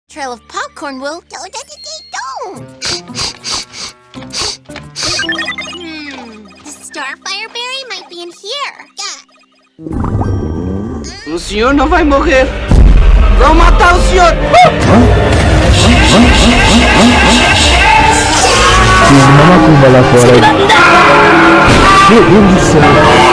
Trail of popcorn will... The starfire berry might be in here. O senhor não vai morrer. Vão matar o senhor. Fiz uma macumba lá fora. Meu Deus do céu.